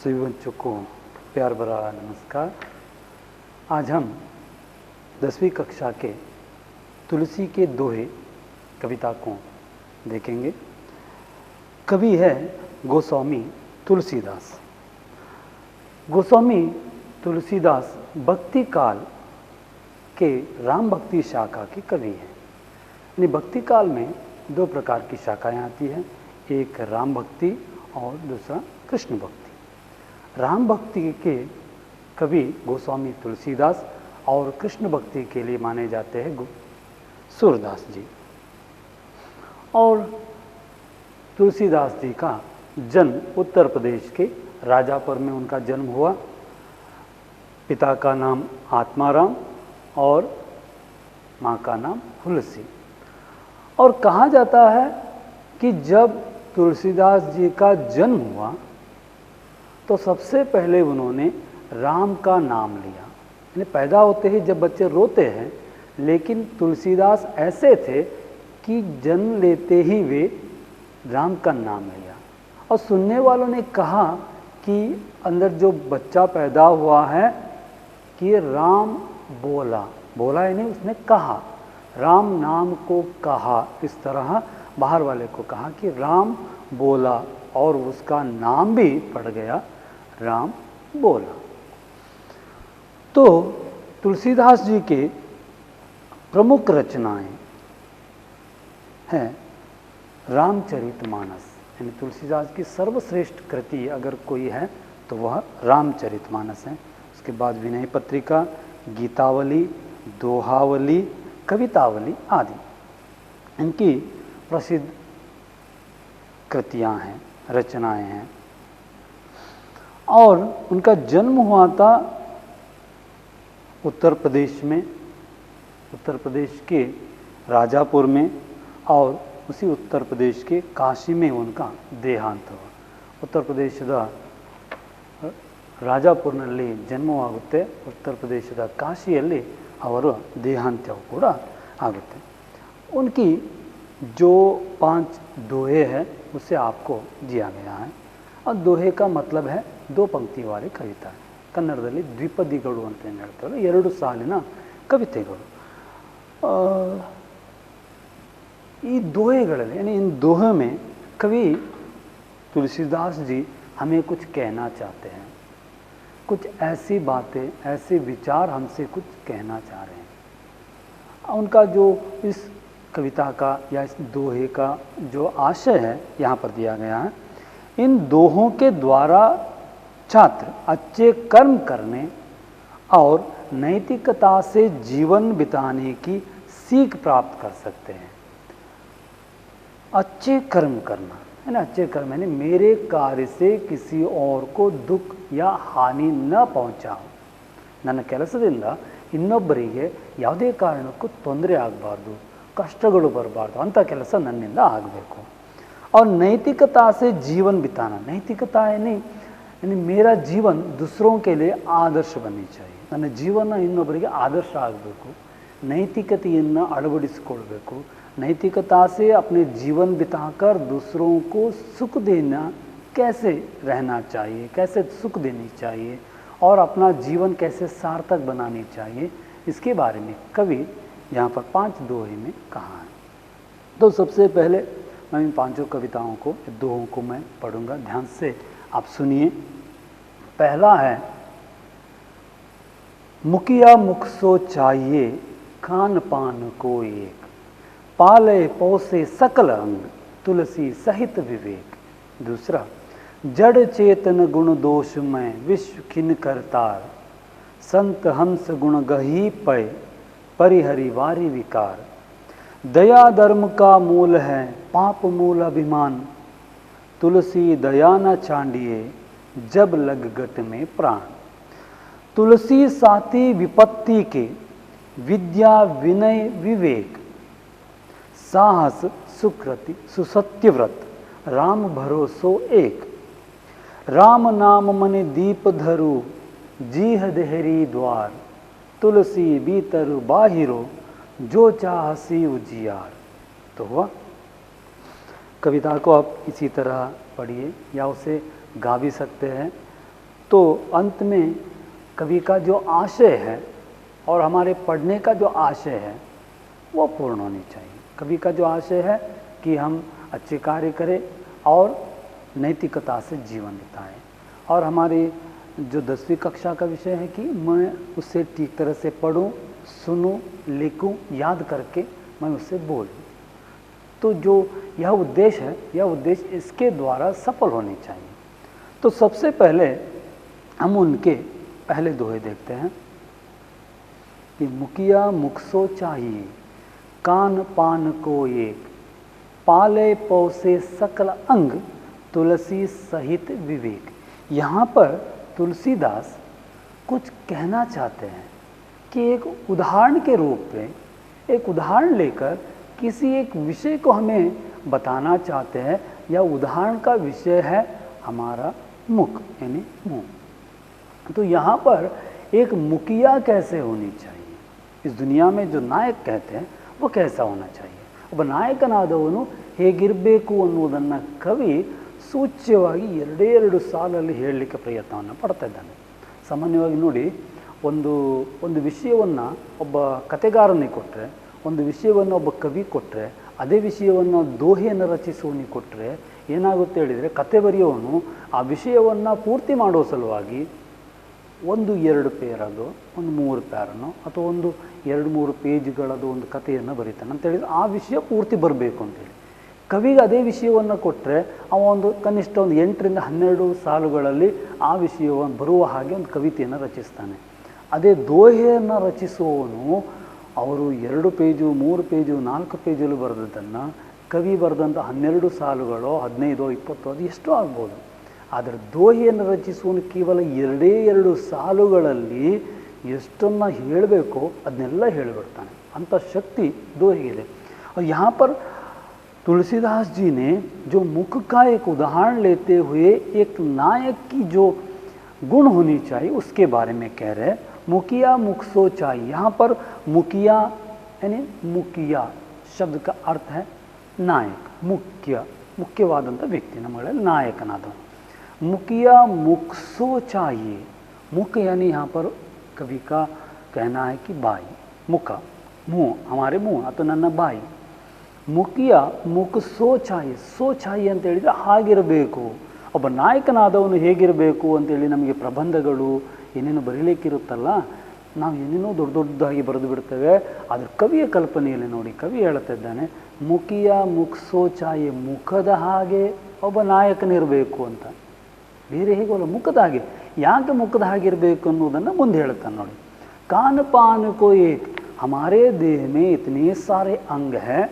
सभी बच्चों को प्यार भरा नमस्कार। आज हम 10वीं कक्षा के तुलसी के दोहे कविता को देखेंगे। कवि है गोस्वामी तुलसीदास। गोस्वामी तुलसीदास भक्ति काल के राम भक्ति शाखा के कवि हैं। यानी भक्ति काल में दो प्रकार की शाखाएं आती हैं, एक राम भक्ति और दूसरा कृष्ण भक्ति। राम भक्ति के कवि गोस्वामी तुलसीदास और कृष्ण भक्ति के लिए माने जाते हैं सूरदास जी। और तुलसीदास जी का जन्म उत्तर प्रदेश के राजापुर में उनका जन्म हुआ। पिता का नाम आत्माराम और माँ का नाम तुलसी। और कहा जाता है कि जब तुलसीदास जी का जन्म हुआ तो सबसे पहले उन्होंने राम का नाम लिया। यानी पैदा होते ही जब बच्चे रोते हैं, लेकिन तुलसीदास ऐसे थे कि जन्म लेते ही वे राम का नाम लिया। और सुनने वालों ने कहा कि अंदर जो बच्चा पैदा हुआ है कि राम बोला, बोला यानी उसने कहा, राम नाम को कहा। इस तरह बाहर वाले को कहा कि राम बोला और उसका नाम भी पड़ गया, राम बोला। तो तुलसीदास जी के प्रमुख रचनाएं हैं रामचरितमानस। यानी तुलसीदास की सर्वश्रेष्ठ कृति अगर कोई है तो वह रामचरितमानस है। उसके बाद विनय पत्रिका, गीतावली, दोहावली, कवितावली आदि इनकी प्रसिद्ध कृतियां हैं, रचनाएं हैं। और उनका जन्म हुआ था उत्तर प्रदेश में, उत्तर प्रदेश के राजापुर में, और उसी उत्तर प्रदेश के काशी में उनका देहांत हुआ। उत्तर ಪ್ರದೇಶದ ರಾಜಾಪುರನಲ್ಲಿ ಜನ್ಮವಾಗುತ್ತೆ, उत्तर ಪ್ರದೇಶದ ಕಾಶಿಯಲ್ಲಿ ಅವರು ದೇಹಾಂತ್ಯ ಕೂಡ ಆಗುತ್ತೆ। उनकी जो 5 दोहे हैं उसे आपको दिया गया है। और दोहे का मतलब है दो पंक्ति वाली कविता। ಕನ್ನಡದಲ್ಲಿ ದ್ವಿಪದಿಗಳು ಅಂತ ಏನು ಹೇಳ್ತಾರೆ, 2 ಸಾಲಿನ ಕವಿತೆಗಳು। ಈ दोहेಗಳಲ್ಲಿ यानी इन दोहों में कवि तुलसीदास जी हमें कुछ कहना चाहते हैं, कुछ ऐसी बातें, ऐसे विचार हमसे कुछ कहना चाह रहे हैं। उनका जो इस कविता का या इस दोहे का जो आशय है यहाँ पर दिया गया है। इन दोहों के द्वारा छात्र अच्छे कर्म करने और नैतिकता से जीवन बिताने की सीख प्राप्त कर सकते हैं। अच्छे कर्म करना है ना, अच्छे कर्म यानी मेरे कार्य से किसी और को दुख या हानि न पहुंचाओ, ನನ್ನ ಕೆಲಸದಿಂದ ಇನ್ನೊಬ್ಬರಿಗೆ ಯಾವುದೇ ಕಾರಣಕ್ಕೂ ತೊಂದರೆ ಆಗಬಾರ್ದು, ಕಷ್ಟಗಳು ಬರಬಾರ್ದು ಅಂತ ಕೆಲಸ ನನ್ನಿಂದ ಆಗಬೇಕು। और नैतिकता से जीवन बिताना, नैतिकता यानी मेरा जीवन दूसरों के लिए आदर्श बननी चाहिए। ನನ್ನ ಜೀವನ ಇನ್ನೊಬ್ಬರಿಗೆ ಆದರ್ಶ ಆಗಬೇಕು, ನೈತಿಕತೆಯನ್ನು ಅಳವಡಿಸಿಕೊಳ್ಳಬೇಕು। नैतिकता से अपने जीवन बिताकर दूसरों को सुख देना, कैसे रहना चाहिए, कैसे सुख देनी चाहिए और अपना जीवन कैसे सार्थक बनानी चाहिए, इसके बारे में कवि यहाँ पर 5 दोहे में कहा है। तो सबसे पहले मैं इन 5 कविताओं को, दोहों को मैं पढ़ूंगा, ध्यान से आप सुनिए। पहला है, मुखिया मुख सो चाहिए, खान पान को एक, पाले पोसे सकल अंग, तुलसी सहित विवेक। दूसरा, जड़ चेतन गुण दोष में विश्व खिन करतार, संत हंस गुण गही पय, परिहरि वारी विकार। दया धर्म का मूल है, पाप मूल अभिमान, तुलसी दया न छांडिए, जब लग गट में प्राण। तुलसी साथी विपत्ति के, विद्या विनय विवेक, साहस सुकृति सुसत्यव्रत, राम भरोसो एक। राम नाम मन दीप धरु, जीह देहरी द्वार, तुलसी भीतर बाहिरो, जो चाहसी उजियार। तो हुआ। कविता को आप इसी तरह पढ़िए या उसे गा भी सकते हैं। तो अंत में कवि का जो आशय है और हमारे पढ़ने का जो आशय है वो पूर्ण होनी चाहिए। कवि का जो आशय है कि हम अच्छे कार्य करें और नैतिकता से जीवन बिताएं, और हमारी जो 10वीं कक्षा का विषय है कि मैं उससे ठीक तरह से पढ़ूं, सुनूं, लिखूं, याद करके मैं उससे बोलूं। तो जो यह उद्देश्य है, यह उद्देश्य इसके द्वारा सफल होने चाहिए। तो सबसे पहले हम उनके पहले दोहे देखते हैं कि मुखिया मुखसो चाहिए, कान पान को एक, पाले पौसे सकल अंग, तुलसी सहित विवेक। यहाँ पर तुलसीदास कुछ कहना चाहते हैं कि एक उदाहरण के रूप में, एक उदाहरण लेकर किसी एक विषय को हमें बताना चाहते हैं। यह उदाहरण का विषय है हमारा मुख यानी मुंह। तो यहाँ पर एक मुखिया कैसे होनी चाहिए, इस दुनिया में जो नायक कहते हैं वो कैसा होना चाहिए, ಒಬ್ಬ ನಾಯಕನಾದವನು ಹೇಗಿರಬೇಕು ಅನ್ನೋದನ್ನು ಕವಿ ಸೂಚ್ಯವಾಗಿ ಎರಡೇ ಸಾಲಲ್ಲಿ ಹೇಳಲಿಕ್ಕೆ ಪ್ರಯತ್ನವನ್ನು ಪಡ್ತಾ ಇದ್ದಾನೆ. ಸಾಮಾನ್ಯವಾಗಿ ನೋಡಿ, ಒಂದು ವಿಷಯವನ್ನು ಒಬ್ಬ ಕತೆಗಾರನಿಗೆ ಕೊಟ್ಟರೆ, ಒಂದು ವಿಷಯವನ್ನು ಒಬ್ಬ ಕವಿ ಕೊಟ್ಟರೆ, ಅದೇ ವಿಷಯವನ್ನು ದೋಹೆಯನ್ನು ರಚಿಸುವವನಿಗೆ ಕೊಟ್ಟರೆ ಏನಾಗುತ್ತೆ ಹೇಳಿದರೆ, ಕತೆ ಬರೆಯೋವನು ಆ ವಿಷಯವನ್ನು ಪೂರ್ತಿ ಮಾಡೋ ಸಲುವಾಗಿ 1-2 ಪೇರದು, 3 ಪ್ಯಾರನೋ ಅಥವಾ 2-3 ಪೇಜ್ಗಳದು ಒಂದು ಕಥೆಯನ್ನು ಬರೀತಾನೆ ಅಂತ ಹೇಳಿದರೆ ಆ ವಿಷಯ ಪೂರ್ತಿ ಬರಬೇಕು ಅಂತೇಳಿ. ಕವಿಗೆ ಅದೇ ವಿಷಯವನ್ನು ಕೊಟ್ಟರೆ ಅವ ಕನಿಷ್ಠ 8-12 ಸಾಲುಗಳಲ್ಲಿ ಆ ವಿಷಯವನ್ನು ಬರುವ ಹಾಗೆ ಒಂದು ಕವಿತೆಯನ್ನು ರಚಿಸ್ತಾನೆ. ಅದೇ ದೋಹೆಯನ್ನು ರಚಿಸುವವನು ಅವರು 2 ಪೇಜು, 3 ಪೇಜು, 4 ಪೇಜಲ್ಲಿ ಬರೆದದ್ದನ್ನು ಕವಿ ಬರೆದಂಥ 12 ಸಾಲುಗಳೋ 15-20 ಅದು ಎಷ್ಟೋ ಆಗ್ಬೋದು. ಆದರೆ ದೋಹೆಯನ್ನು ರಚಿಸುವನು ಕೇವಲ 2 ಸಾಲುಗಳಲ್ಲಿ ಎಷ್ಟನ್ನು ಹೇಳಬೇಕೋ ಅದನ್ನೆಲ್ಲ ಹೇಳಿಬಿಡ್ತಾನೆ. ಅಂಥ ಶಕ್ತಿ दोहे। और यहाँ पर तुलसीदास जी ने जो मुख का एक उदाहरण लेते हुए एक नायक की जो गुण होनी चाहिए उसके बारे में कह रहे हैं। मुखिया मुख सो चाहिए। यहाँ पर मुखिया यानी मुखिया शब्द का अर्थ है नायक, मुख्य, मुख्यवाದಂಥ ವ್ಯಕ್ತಿ, ನಮ್ಮಗಳಲ್ಲಿ ನಾಯಕನಾದವನು. मुखिया मुख सो चाहिए। मुख यानी यहाँ पर कवि का कहना है कि बाई, मुख मुँह, हमारे मुँह ಅಥವಾ ನನ್ನ ಬಾಯಿ. ಮುಖಿಯ ಮುಖ ಸೋ ಛಾಯೆ, ಸೋ ಛಾಯೆ ಅಂತ ಹೇಳಿದರೆ ಹಾಗಿರಬೇಕು. ಒಬ್ಬ ನಾಯಕನಾದವನು ಹೇಗಿರಬೇಕು ಅಂತೇಳಿ ನಮಗೆ ಪ್ರಬಂಧಗಳು ಏನೇನು ಬರೀಲಿಕ್ಕಿರುತ್ತಲ್ಲ, ನಾವು ಏನೇನೋ ದೊಡ್ಡದಾಗಿ ಬರೆದು ಬಿಡ್ತೇವೆ. ಆದರೆ ಕವಿಯ ಕಲ್ಪನೆಯಲ್ಲಿ ನೋಡಿ, ಕವಿ ಹೇಳ್ತಾ ಇದ್ದಾನೆ ಮುಖಿಯ ಮುಖ ಸೋ ಛಾಯೆ, ಮುಖದ ಹಾಗೆ ಒಬ್ಬ ನಾಯಕನಿರಬೇಕು ಅಂತ. ಬೇರೆ ಹೇಗೋಲ್ಲ, ಮುಖದ ಹಾಗೆ. ಯಾಕೆ ಮುಖದ ಹಾಗಿರಬೇಕು ಅನ್ನೋದನ್ನು ಮುಂದೆ ಹೇಳ್ತಾನೆ ನೋಡಿ. कान पान को एक, हमारे देह में इतने सारे अंग हैं,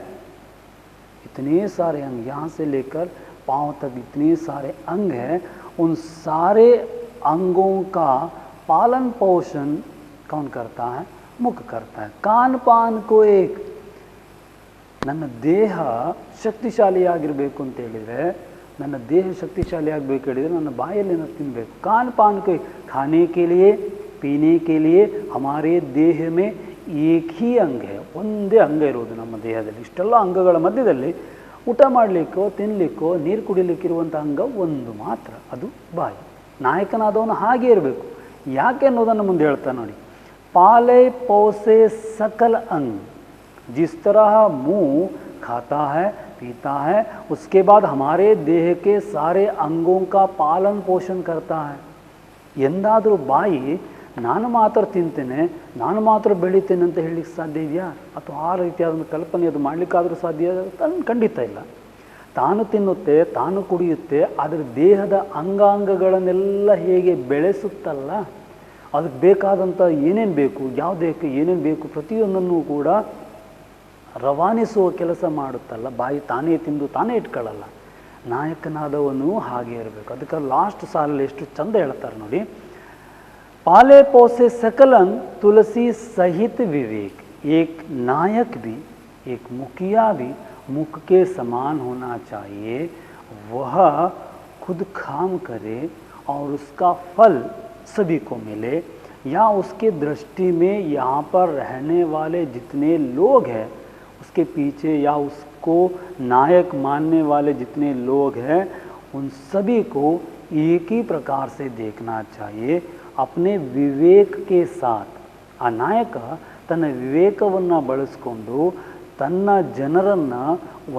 इतने सारे अंग, यहाँ से लेकर पाँव तक इतने सारे अंग हैं. उन सारे अंगों का पालन पोषण कौन करता है? मुख करता है. कान पान को एक, ನನ್ನ ದೇಹ ಶಕ್ತಿಶಾಲಿಯಾಗಿರಬೇಕು ಅಂತ ಹೇಳಿದರೆ, ನನ್ನ ದೇಹ ಶಕ್ತಿಶಾಲಿ ಆಗಬೇಕು ಹೇಳಿದರೆ ನನ್ನ ಬಾಯಲ್ಲಿ ನಾನು ತಿನ್ನಬೇಕು. ಕಾನ್ ಪಾನ್ को खाने के लिए, पीने के लिए हमारे देह में एक ही अंग है. ಒಂದೇ ಅಂಗ ಇರೋದು ನಮ್ಮ ದೇಹದಲ್ಲಿ. ಇಷ್ಟೆಲ್ಲ ಅಂಗಗಳ ಮಧ್ಯದಲ್ಲಿ ಊಟ ಮಾಡಲಿಕ್ಕೋ ತಿನ್ನಲಿಕ್ಕೋ ನೀರು ಕುಡಿಲಿಕ್ಕಿರುವಂಥ ಅಂಗ ಒಂದು ಮಾತ್ರ, ಅದು ಬಾಯಿ. ನಾಯಕನಾದವನು ಹಾಗೆ ಇರಬೇಕು. ಯಾಕೆ ಅನ್ನೋದನ್ನು ಮುಂದೆ ಹೇಳ್ತಾ ನೋಡಿ. पाले पौसे सकल अंग, जिस तरह मुंह खाता है पीता है, उसके बाद हमारे देह के सारे अंगों का पालन पोषण करता है. ಎಂದಾದರೂ ಬಾಯಿ ನಾನು ಮಾತ್ರ ತಿಂತೇನೆ, ನಾನು ಮಾತ್ರ ಬೆಳಿತೇನೆ ಅಂತ ಹೇಳಲಿಕ್ಕೆ ಸಾಧ್ಯ ಇದೆಯಾ? ಅಥವಾ ಆ ರೀತಿಯಾದ ಕಲ್ಪನೆ ಅದು ಮಾಡಲಿಕ್ಕಾದರೂ ಸಾಧ್ಯ? ಖಂಡಿತ ಇಲ್ಲ. ತಾನು ತಿನ್ನುತ್ತೆ, ತಾನು ಕುಡಿಯುತ್ತೆ, ಆದರೆ ದೇಹದ ಅಂಗಾಂಗಗಳನ್ನೆಲ್ಲ ಹೇಗೆ ಬೆಳೆಸುತ್ತಲ್ಲ, ಅದಕ್ಕೆ ಬೇಕಾದಂಥ ಏನೇನು ಬೇಕು, ಯಾವ ದೇಹಕ್ಕೆ ಏನೇನು ಬೇಕು ಪ್ರತಿಯೊಂದನ್ನು ಕೂಡ ರವಾನಿಸುವ ಕೆಲಸ ಮಾಡುತ್ತಲ್ಲ. ಬಾಯಿ ತಾನೇ ತಿಂದು ತಾನೇ ಇಟ್ಕೊಳ್ಳಲ್ಲ. ನಾಯಕನಾದವನು ಹಾಗೆ ಇರಬೇಕು. ಅದಕ್ಕೆ ಲಾಸ್ಟ್ ಸಾಲಲ್ಲಿ ಎಷ್ಟು ಚಂದ ಹೇಳ್ತಾರೆ ನೋಡಿ. पाले पोसे सकलन तुलसी सहित विवेक. एक नायक भी, एक मुखिया भी मुख के समान होना चाहिए. वह खुद काम करे और उसका फल सभी को मिले, या उसके दृष्टि में यहाँ पर रहने वाले जितने लोग हैं उसके पीछे, या उसको नायक मानने वाले जितने लोग हैं उन सभी को एक ही प्रकार से देखना चाहिए. अपने विवेक के साथ ಆ ನಾಯಕ ತನ್ನ ವಿವೇಕವನ್ನು ಬಳಸ್ಕೊಂಡು ತನ್ನ ಜನರನ್ನು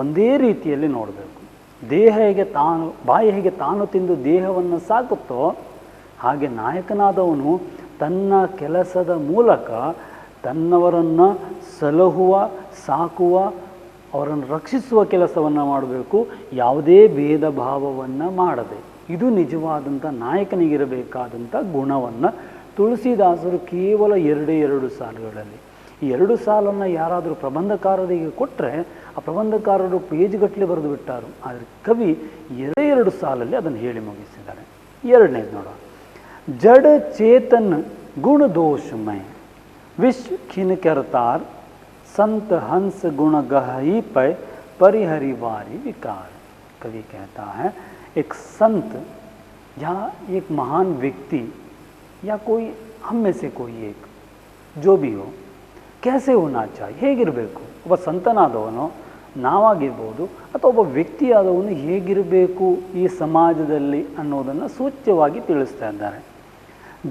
ಒಂದೇ ರೀತಿಯಲ್ಲಿ ನೋಡಬೇಕು. ದೇಹ ಹೇಗೆ ತಾನು ಬಾಯಿ ಹೇಗೆ ತಾನು ತಿಂದು ದೇಹವನ್ನು ಸಾಕುತ್ತೋ ಹಾಗೆ ನಾಯಕನಾದವನು ತನ್ನ ಕೆಲಸದ ಮೂಲಕ ತನ್ನವರನ್ನು ಸಲಹುವ, ಸಾಕುವ, ಅವರನ್ನು ರಕ್ಷಿಸುವ ಕೆಲಸವನ್ನು ಮಾಡಬೇಕು, ಯಾವುದೇ ಭೇದ ಭಾವವನ್ನು ಮಾಡದೆ. ಇದು ನಿಜವಾದಂಥ ನಾಯಕನಿಗಿರಬೇಕಾದಂಥ ಗುಣವನ್ನು ತುಳಸಿದಾಸರು ಕೇವಲ 2 ಸಾಲುಗಳಲ್ಲಿ, ಈ 2 ಸಾಲನ್ನು ಯಾರಾದರೂ ಪ್ರಬಂಧಕಾರರಿಗೆ ಕೊಟ್ಟರೆ ಆ ಪ್ರಬಂಧಕಾರರು ಪೇಜ್ಗಟ್ಟಲೆ ಬರೆದು ಬಿಟ್ಟಾರು. ಆದರೆ ಕವಿ 2 ಸಾಲಲ್ಲಿ ಅದನ್ನು ಹೇಳಿ ಮುಗಿಸಿದ್ದಾರೆ. 2ನೇದು ನೋಡುವ. ಜಡ ಚೇತನ್ ಗುಣ ದೋಷಮಯ विश्व खिन करतार संत हंस गुण गही पै परिहरिवारी विकार. कवि कहता है एक संत या एक महान व्यक्ति या कोई हम में से कोई एक जो भी हो कैसे होना चाहिए, ಹೇಗಿರಬೇಕು, ಒಬ್ಬ ಸಂತನಾದವನು ನಾವಾಗಿರ್ಬೋದು ಅಥವಾ ಒಬ್ಬ ವ್ಯಕ್ತಿಯಾದವನು ಹೇಗಿರಬೇಕು ಈ ಸಮಾಜದಲ್ಲಿ ಅನ್ನೋದನ್ನು ಸೂಚ್ಯವಾಗಿ ತಿಳಿಸ್ತಾ ಇದ್ದಾರೆ.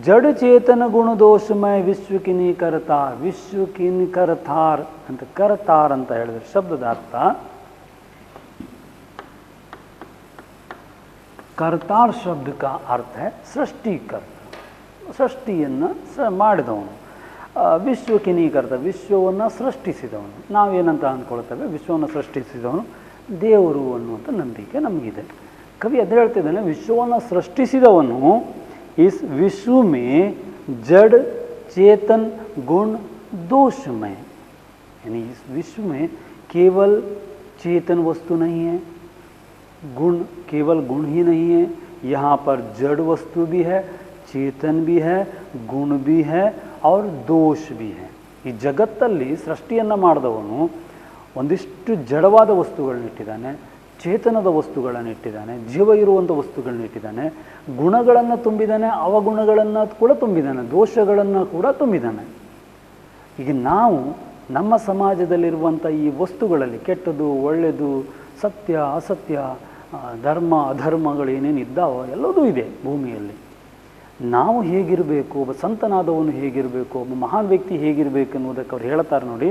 ಜಡ ಚೇತನ ಗುಣದೋಷಮಯ ವಿಶ್ವಕಿನಿ ಕರತಾರ್. ವಿಶ್ವಕಿನಿ ಕರತಾರ್ ಅಂತ ಕರತಾರ್ ಅಂತ ಹೇಳಿದ್ರೆ ಶಬ್ದದ ಅರ್ಥ करतार शब्द का अर्थ है सृष्टिकर्ता, ಸೃಷ್ಟಿಯನ್ನು ಮಾಡಿದವನು. ವಿಶ್ವಕಿನೀಕರ್ತ, ವಿಶ್ವವನ್ನು ಸೃಷ್ಟಿಸಿದವನು. ನಾವೇನಂತ ಅಂದ್ಕೊಳ್ತೇವೆ, ವಿಶ್ವವನ್ನು ಸೃಷ್ಟಿಸಿದವನು ದೇವರು ಅನ್ನುವಂಥ ನಂಬಿಕೆ ನಮಗಿದೆ. ಕವಿ ಅದು ಹೇಳ್ತಿದ್ದಾನೆ, ವಿಶ್ವವನ್ನು ಸೃಷ್ಟಿಸಿದವನು इस विश्व में जड़ चेतन गुण दोषमय, यानी इस विश्व में केवल चेतन वस्तु नहीं है, गुण केवल गुण ही नहीं है, यहाँ पर जड़ वस्तु भी है, चेतन भी है, गुण भी है और दोष भी है. ಈ ಜಗತ್ತಲ್ಲಿ ಸೃಷ್ಟಿಯನ್ನು ಮಾಡಿದವನು ಒಂದಿಷ್ಟು ಜಡವಾದ ವಸ್ತುಗಳನ್ನಿಟ್ಟಿದ್ದಾನೆ, ಚೇತನದ ವಸ್ತುಗಳನ್ನು ಇಟ್ಟಿದ್ದಾನೆ, ಜೀವ ಇರುವಂಥ ವಸ್ತುಗಳನ್ನ ಇಟ್ಟಿದ್ದಾನೆ, ಗುಣಗಳನ್ನು ತುಂಬಿದ್ದಾನೆ, ಅವಗುಣಗಳನ್ನು ಕೂಡ ತುಂಬಿದ್ದಾನೆ, ದೋಷಗಳನ್ನು ಕೂಡ ತುಂಬಿದ್ದಾನೆ. ಈಗ ನಾವು ನಮ್ಮ ಸಮಾಜದಲ್ಲಿರುವಂಥ ಈ ವಸ್ತುಗಳಲ್ಲಿ ಕೆಟ್ಟದ್ದು, ಒಳ್ಳೆಯದು, ಸತ್ಯ, ಅಸತ್ಯ, ಧರ್ಮ, ಅಧರ್ಮಗಳು ಏನೇನು ಇದ್ದಾವೋ ಎಲ್ಲದೂ ಇದೆ ಭೂಮಿಯಲ್ಲಿ. ನಾವು ಹೇಗಿರಬೇಕು, ಒಬ್ಬ ಸಂತನಾದವನು ಹೇಗಿರಬೇಕು, ಒಬ್ಬ ಮಹಾನ್ ವ್ಯಕ್ತಿ ಹೇಗಿರಬೇಕು ಅನ್ನೋದಕ್ಕೆ ಅವ್ರು ಹೇಳ್ತಾರೆ ನೋಡಿ.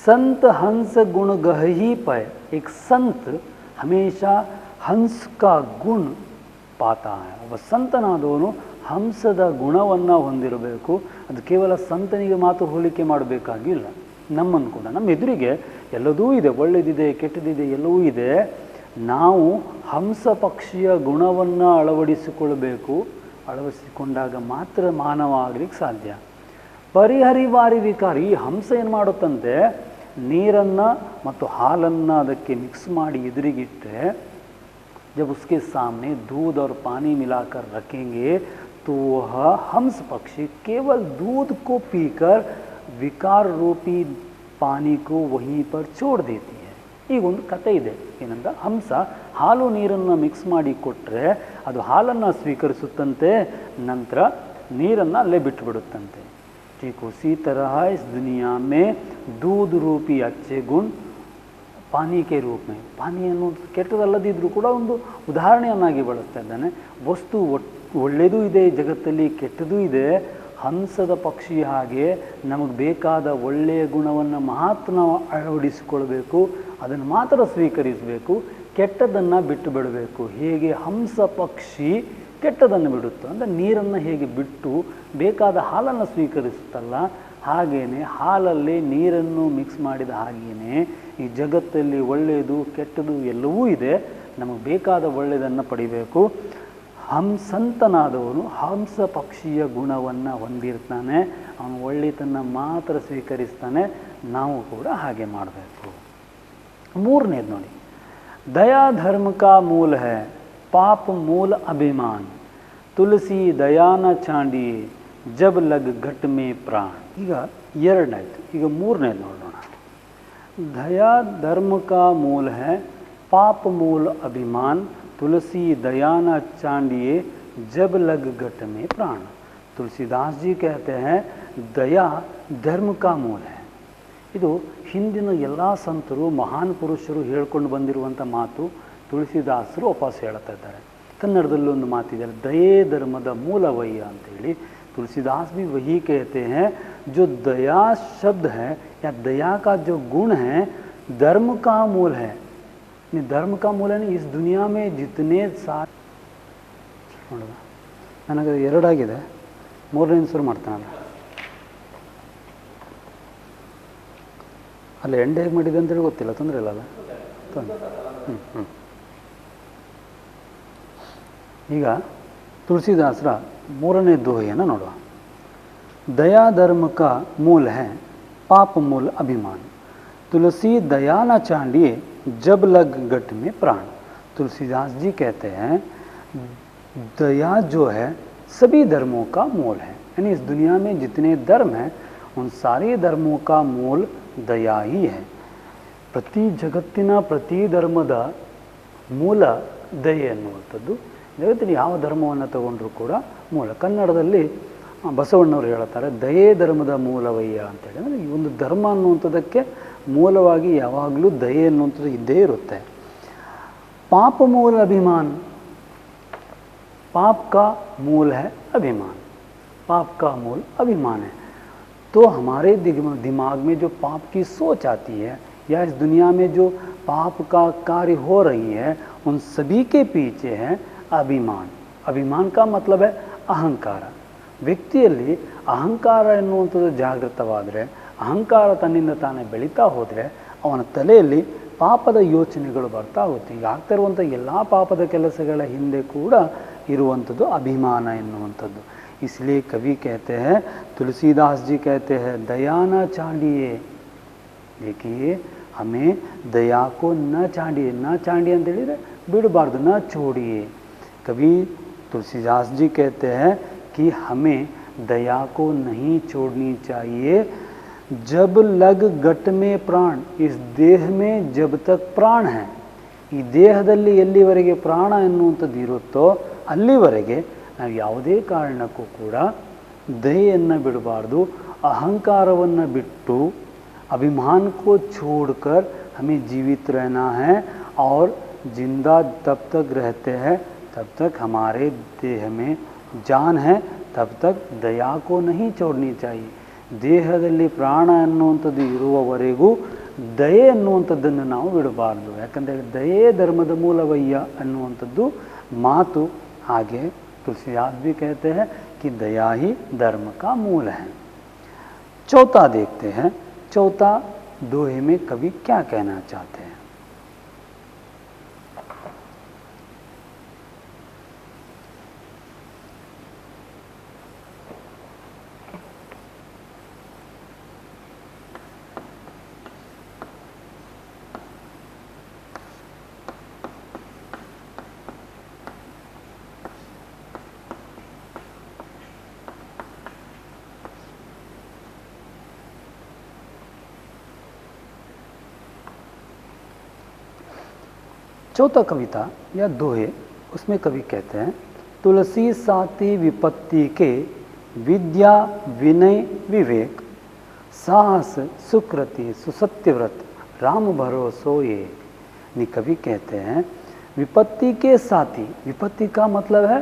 ಸಂತ ಹಂಸ ಗುಣ ಗಹಿ ಪೈ. एक संत हमेशा हंस का गुण पाता है. ಒಬ್ಬ ಸಂತನಾದವನು ಹಂಸದ ಗುಣವನ್ನು ಹೊಂದಿರಬೇಕು. ಅದು ಕೇವಲ ಸಂತನಿಗೆ ಮಾತ್ರ ಹೋಲಿಕೆ ಮಾಡಬೇಕಾಗಿಲ್ಲ, ನಮ್ಮನ್ನು ಕೂಡ, ನಮ್ಮ ಎದುರಿಗೆ ಎಲ್ಲದೂ ಇದೆ, ಒಳ್ಳೆಯದಿದೆ, ಕೆಟ್ಟದಿದೆ, ಎಲ್ಲವೂ ಇದೆ. ನಾವು ಹಂಸ ಪಕ್ಷಿಯ ಗುಣವನ್ನು ಅಳವಡಿಸಿಕೊಳ್ಳಬೇಕು. ಅಳವಡಿಸಿಕೊಂಡಾಗ ಮಾತ್ರ ಮಾನವ ಆಗಲಿಕ್ಕೆ ಸಾಧ್ಯ. ಪರಿಹರಿವಾರಿ ವಿಕಾರ. ಈ ಹಂಸ ಏನು ಮಾಡುತ್ತಂತೆ, ನೀರನ್ನು ಮತ್ತು ಹಾಲನ್ನು ಅದಕ್ಕೆ ಮಿಕ್ಸ್ ಮಾಡಿ ಎದುರಿಗಿಟ್ಟರೆ, जब उसके सामने दूध और पानी मिलाकर रखेंगे तो वह हंस पक्षी केवल दूध को पीकर विकार रूपी पानी को वहीं पर छोड़ देती है. ಈಗ ಒಂದು ಕತೆ ಇದೆ, ಏನಂತ, ಹಂಸ ಹಾಲು ನೀರನ್ನು ಮಿಕ್ಸ್ ಮಾಡಿ ಕೊಟ್ಟರೆ ಅದು ಹಾಲನ್ನು ಸ್ವೀಕರಿಸುತ್ತಂತೆ, ನಂತರ ನೀರನ್ನು ಅಲ್ಲೇ ಬಿಟ್ಟುಬಿಡುತ್ತಂತೆ. ठीक उसी तरह इस दुनिया में दूध रूपी अच्छे गुण ಪಾನಿ ಕೆ ರೂಪ ಮೇ. ಪಾನಿ ಅನ್ನೋದು ಕೆಟ್ಟದಲ್ಲದಿದ್ದರೂ ಕೂಡ ಒಂದು ಉದಾಹರಣೆಯನ್ನಾಗಿ ಬಳಸ್ತಾ ಇದ್ದಾನೆ. ವಸ್ತು ಒಳ್ಳೆಯದೂ ಇದೆ ಜಗತ್ತಲ್ಲಿ, ಕೆಟ್ಟದೂ ಇದೆ. ಹಂಸದ ಪಕ್ಷಿ ಹಾಗೆ ನಮಗೆ ಬೇಕಾದ ಒಳ್ಳೆಯ ಗುಣವನ್ನು ಮಾತ್ರ ನಾವು ಅಳವಡಿಸಿಕೊಳ್ಬೇಕು, ಅದನ್ನು ಮಾತ್ರ ಸ್ವೀಕರಿಸಬೇಕು, ಕೆಟ್ಟದನ್ನು ಬಿಟ್ಟು ಬಿಡಬೇಕು. ಹೇಗೆ ಹಂಸ ಪಕ್ಷಿ ಕೆಟ್ಟದನ್ನು ಬಿಡುತ್ತೋ, ಅಂದರೆ ನೀರನ್ನು ಹೇಗೆ ಬಿಟ್ಟು ಬೇಕಾದ ಹಾಲನ್ನು ಸ್ವೀಕರಿಸುತ್ತಲ್ಲ, ಹಾಗೆಯೇ ಹಾಲಲ್ಲಿ ನೀರನ್ನು ಮಿಕ್ಸ್ ಮಾಡಿದ ಹಾಗೆಯೇ ಈ ಜಗತ್ತಲ್ಲಿ ಒಳ್ಳೆಯದು ಕೆಟ್ಟದು ಎಲ್ಲವೂ ಇದೆ. ನಮಗೆ ಬೇಕಾದ ಒಳ್ಳೆಯದನ್ನು ಪಡಿಬೇಕು. ಸಂತನಾದವನು ಹಂಸ ಪಕ್ಷಿಯ ಗುಣವನ್ನು ಹೊಂದಿರ್ತಾನೆ, ಅವನು ಒಳ್ಳೆಯದನ್ನು ಮಾತ್ರ ಸ್ವೀಕರಿಸ್ತಾನೆ. ನಾವು ಕೂಡ ಹಾಗೆ ಮಾಡಬೇಕು. 3ನೇದು ನೋಡಿ, ದಯಾ ಧರ್ಮ ಕಾ ಮೂಲ ಹೈ, ಪಾಪ ಮೂಲ ಅಭಿಮಾನ, ತುಳಸಿ ದಯಾನ ಚಾಂಡಿಯೇ ಜಬ್ ಲಗ್ ಘಟ್ ಮೇ ಪ್ರಾಣ. ಈಗ 2ಆಯಿತು. ಈಗ 3ನೇದು ನೋಡೋಣ. दया धर्म का मूल है, पाप मूल अभिमान, तुलसी दयाना चांडिए जब लग घट में प्राण. तुलसीदास जी कहते हैं दया धर्म का मूल है. ಇದು ಹಿಂದಿನ ಎಲ್ಲ ಸಂತರು, ಮಹಾನ್ ಪುರುಷರು ಹೇಳ್ಕೊಂಡು ಬಂದಿರುವಂಥ ಮಾತು ತುಳಸಿದಾಸರು ವಾಪಸ್ ಹೇಳ್ತಾ ಇದ್ದಾರೆ. ಕನ್ನಡದಲ್ಲೂ ಒಂದು ಮಾತಿದೆ, ದಯೆ ಧರ್ಮದ ಮೂಲವಯ್ಯ ಅಂತೇಳಿ. तुलसीदास भी वही कहते हैं, जो दया शब्द है या दया का जो गुण है धर्म का मूल है. धर्म का मूल है. इस दुनिया में जितने सारे ನೋಡುವ, ನನಗೆ ಎರಡಾಗಿದೆ, ಮೂರನೇ ಶುರು ಮಾಡ್ತಾನಲ್ಲ. ಅಲ್ಲಿ ಎಂಡ್ ಹೇಗೆ ಮಾಡಿದೆ ಅಂತೇಳಿ ಗೊತ್ತಿಲ್ಲ, ತೊಂದರೆ ಇಲ್ಲ ಅಲ್ಲ. ಈಗ ತುಳಸಿದಾಸರ ಮೂರನೇ ದೋಹೆಯನ್ನು ನೋಡುವ. दया धर्म का मूल है, पाप मूल अभिमान. तुलसी दया न चांडिए, जब लग गट में प्राण. तुलसीदास जी कहते हैं दया जो है सभी धर्मों का मूल है. यानी इस दुनिया में जितने धर्म हैं उन सारे धर्मों का मूल दया ही है. ಪ್ರತಿ ಜಗತ್ತಿನ ಪ್ರತಿ ಧರ್ಮದ ಮೂಲ ದಯೆ ಅನ್ನುವಂಥದ್ದು. ಜಗತ್ತಿನ ಯಾವ ಧರ್ಮವನ್ನು ತಗೊಂಡ್ರೂ ಕೂಡ ಮೂಲ. ಕನ್ನಡದಲ್ಲಿ ಬಸವಣ್ಣವರು ಹೇಳ್ತಾರೆ, ದಯೆ ಧರ್ಮದ ಮೂಲವಯ್ಯ ಅಂತೇಳಿ. ಅಂದರೆ ಈ ಒಂದು ಧರ್ಮ ಅನ್ನುವಂಥದ್ದಕ್ಕೆ ಮೂಲವಾಗಿ ಯಾವಾಗಲೂ ದಯೆ ಅನ್ನುವಂಥದ್ದು ಇದ್ದೇ ಇರುತ್ತೆ. ಪಾಪ ಮೂಲ ಅಭಿಮಾನ, पाप का मूल है अभिमान. पाप का मूल अभिमान है. तो हमारे दिमाग में जो पाप की सोच आती है या इस दुनिया में जो पाप का कार्य हो रही है उन सभी के पीछे है अभिमान. अभिमान का मतलब है अहंकार. ವ್ಯಕ್ತಿಯಲ್ಲಿ ಅಹಂಕಾರ ಎನ್ನುವಂಥದ್ದು ಜಾಗೃತವಾದರೆ, ಅಹಂಕಾರ ತನ್ನಿಂದ ತಾನೇ ಬೆಳೀತಾ ಹೋದರೆ ಅವನ ತಲೆಯಲ್ಲಿ ಪಾಪದ ಯೋಚನೆಗಳು ಬರ್ತಾ ಹೋಗುತ್ತೆ. ಈಗ ಆಗ್ತಾ ಇರುವಂಥ ಎಲ್ಲ ಪಾಪದ ಕೆಲಸಗಳ ಹಿಂದೆ ಕೂಡ ಇರುವಂಥದ್ದು ಅಭಿಮಾನ ಎನ್ನುವಂಥದ್ದು. इसलिए कवि कहते हैं, तुलसीदास जी कहते हैं, दया न चांडिए. देखिए हमें दया को न चांडिए. न चांडिए ಅಂತ ಹೇಳಿದರೆ ಬಿಡಬಾರ್ದು, न छोड़िए. कवि तुलसीदास जी कहते हैं कि हमें दया को नहीं छोड़नी चाहिए. जब लग गट में प्राण. इस देह में जब तक प्राण है, ಈ ದೇಹದಲ್ಲಿ ಎಲ್ಲಿವರೆಗೆ ಪ್ರಾಣ ಎನ್ನುವಂಥದ್ದು ಇರುತ್ತೋ ಅಲ್ಲಿವರೆಗೆ ನಾವು ಯಾವುದೇ ಕಾರಣಕ್ಕೂ ಕೂಡ ದಯೆಯನ್ನು ಬಿಡಬಾರ್ದು. ಅಹಂಕಾರವನ್ನು ಬಿಟ್ಟು अभिमान को छोड़कर हमें जीवित रहना है. और जिंदा तब तक रहते हैं तब तक हमारे देह में जान है, तब तक दया को नहीं छोड़नी चाहिए. ದೇಹದಲ್ಲಿ ಪ್ರಾಣ ಅನ್ನುವಂಥದ್ದು ಇರುವವರೆಗೂ ದಯೆ ಅನ್ನುವಂಥದ್ದನ್ನು ನಾವು ಬಿಡಬಾರ್ದು. ಯಾಕಂದರೆ ದಯೆ ಧರ್ಮದ ಮೂಲವಯ್ಯ ಅನ್ನುವಂಥದ್ದು ಮಾತು. ಹಾಗೆ तुलसीदास भी कहते हैं कि दया ही धर्म का मूल है. चौथा देखते हैं, चौथा दोहे में कवि क्या कहना चाहते हैं. चौथा कविता या दोहे, उसमें कवि कहते हैं, तुलसी साथी विपत्ति के, विद्या विनय विवेक, साहस सुकृति सुसत्यव्रत, राम भरोसो ये. नि कवि कहते हैं विपत्ति के साथी. विपत्ति का मतलब है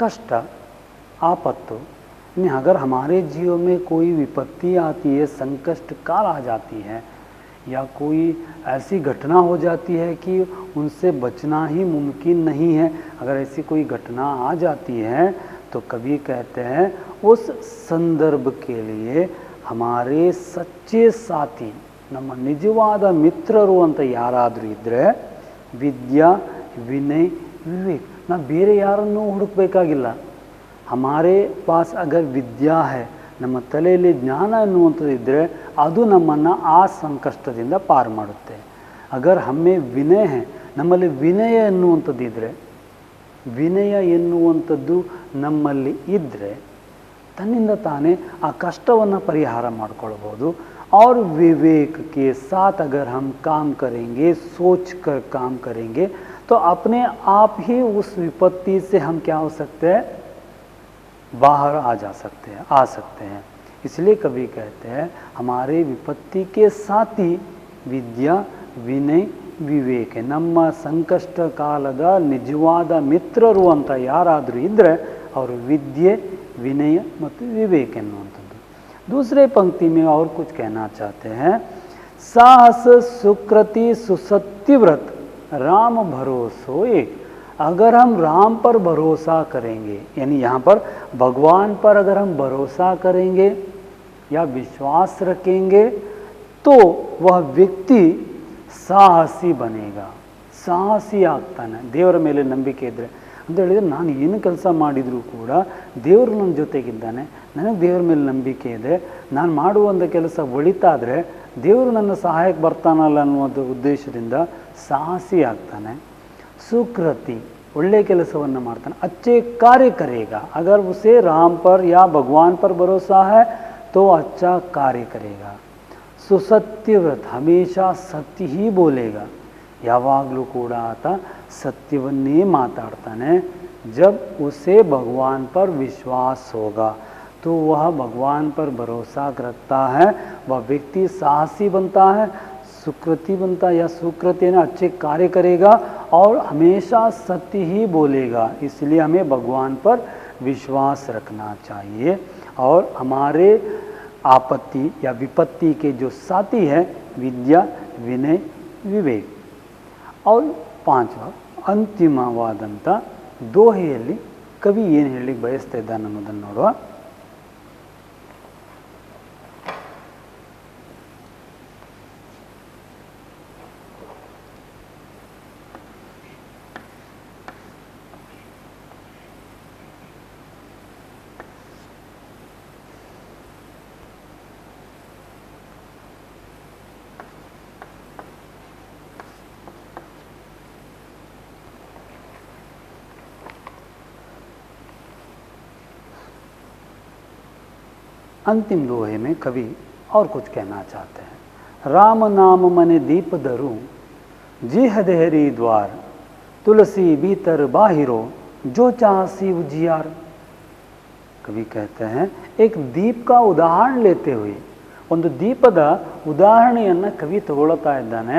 कष्ट, आपत्ति. अगर हमारे जीवन में कोई विपत्ति आती है, संकष्ट काल आ जाती है या कोई ऐसी घटना हो जाती है कि उनसे बचना ही मुमकिन नहीं है, अगर ऐसी कोई घटना आ जाती है तो कवि कहते हैं उस संदर्भ के लिए हमारे सच्चे साथी, ನಮ್ಮ ನಿಜವಾದ ಮಿತ್ರರು ಅಂತ ಯಾರಾದರೂ ಇದ್ದರೆ ವಿದ್ಯಾ ವಿನಯ್ ವಿವೇಕ್, ನಾವು ಬೇರೆ ಯಾರನ್ನೂ ಹುಡುಕಬೇಕಾಗಿಲ್ಲ. ಹಮಾರೆ ಪಾಸ್ ಅಗರ್ ವಿದ್ಯಾ ಹೈ, ನಮ್ಮ ತಲೆಯಲ್ಲಿ ಜ್ಞಾನ ಎನ್ನುವಂಥದ್ದು ಇದ್ದರೆ ಅದು ನಮ್ಮನ್ನು ಆ ಸಂಕಷ್ಟದಿಂದ ಪಾರು ಮಾಡುತ್ತೆ. ಅಗರ್ ಹಮ್ಮೆ ವಿನಯ ಹೇ, ನಮ್ಮಲ್ಲಿ ವಿನಯ ಎನ್ನುವಂಥದ್ದು ಇದ್ದರೆ, ವಿನಯ ಎನ್ನುವಂಥದ್ದು ನಮ್ಮಲ್ಲಿ ಇದ್ದರೆ ತನ್ನಿಂದ ತಾನೇ ಆ ಕಷ್ಟವನ್ನು ಪರಿಹಾರ ಮಾಡಿಕೊಳ್ಬೋದು. और विवेक के साथ अगर हम काम करेंगे, सोच कर काम करेंगे तो अपने आप ही उस विपत्ति से हम क्या हो सकते हैं, बाहर आ सकते हैं. इसलिए कवि कहते हैं हमारे विपत्ति के साथ ही विद्या विनय ವಿವೇಕೆ. ನಮ್ಮ ಸಂಕಷ್ಟ ಕಾಲದ ನಿಜವಾದ ಮಿತ್ರರು ಅಂತ ಯಾರಾದರೂ ಇದ್ದರೆ ಅವರು ವಿದ್ಯೆ, विनय ಮತ್ತು विवेक ಎನ್ನುವಂಥದ್ದು. दूसरे पंक्ति में और कुछ कहना चाहते हैं, साहस सुकृति सुसत्यव्रत राम भरोसो एक. अगर हम राम पर भरोसा करेंगे, यानी यहाँ पर भगवान पर अगर हम भरोसा करेंगे या विश्वास रखेंगे तो वह व्यक्ति ಸಾಹಸಿ ಬನೇಗ, ಸಾಹಸಿ ಆಗ್ತಾನೆ. ದೇವರ ಮೇಲೆ ನಂಬಿಕೆ ಇದ್ದರೆ ಅಂತ ಹೇಳಿದರೆ ನಾನು ಏನು ಕೆಲಸ ಮಾಡಿದರೂ ಕೂಡ ದೇವರು ನನ್ನ ಜೊತೆಗಿದ್ದಾನೆ, ನನಗೆ ದೇವರ ಮೇಲೆ ನಂಬಿಕೆ ಇದೆ, ನಾನು ಮಾಡುವಂಥ ಕೆಲಸ ಒಳಿತಾದರೆ ದೇವರು ನನ್ನ ಸಹಾಯಕ್ಕೆ ಬರ್ತಾನಲ್ಲ ಅನ್ನುವಂಥ ಉದ್ದೇಶದಿಂದ ಸಾಹಸಿ ಆಗ್ತಾನೆ. ಸುಕೃತಿ, ಒಳ್ಳೆಯ ಕೆಲಸವನ್ನು ಮಾಡ್ತಾನೆ. अच्छे कार्य करेगा, अगर उसे राम पर या भगवान पर भरोसा है तो अच्छा कार्य करेगा. ಸುಸತ್ಯವ್ರತ, ಹಮೇಶಾ ಸತ್ಯ ಹೀ ಬೋಲೇಗ, ಯಾವಾಗಲೂ ಕೂಡ ಆತ ಸತ್ಯವನ್ನೇ ಮಾತಾಡ್ತಾನೆ. जब उसे भगवान पर विश्वास होगा तो वह भगवान पर भरोसा रखता है, वह व्यक्ति साहसी बनता है, सुकृति बनता है या सुकृति ना अच्छे कार्य करेगा और हमेशा सत्य ही बोलेगा. इसलिए हमें भगवान पर विश्वास रखना चाहिए. और हमारे आपत्ति या विपत्ति के जो साथी है विद्या, विनय, विवेक. और पांचवा ಅಂತಿಮವಾದಂಥ ದೋಹೆಯಲ್ಲಿ ಕವಿ ಏನು ಹೇಳಲಿಕ್ಕೆ ಬಯಸ್ತಾ ಇದ್ದಾನೆ ಅನ್ನೋದನ್ನು ನೋಡುವ. अंतिम दोहे में कवि और कुछ कहना चाहते हैं. राम नाम मने दीप धरू, जीह देहरी द्वार, तुलसी भीतर बाहिरो, जो चाहसी उजियार. कवि कहते हैं, एक दीप का उदाहरण लेते हुए ಒಂದು ದೀಪದ ಉದಾಹರಣೆಯನ್ನು ಕವಿ ತಗೊಳ್ತಾ ಇದ್ದಾನೆ.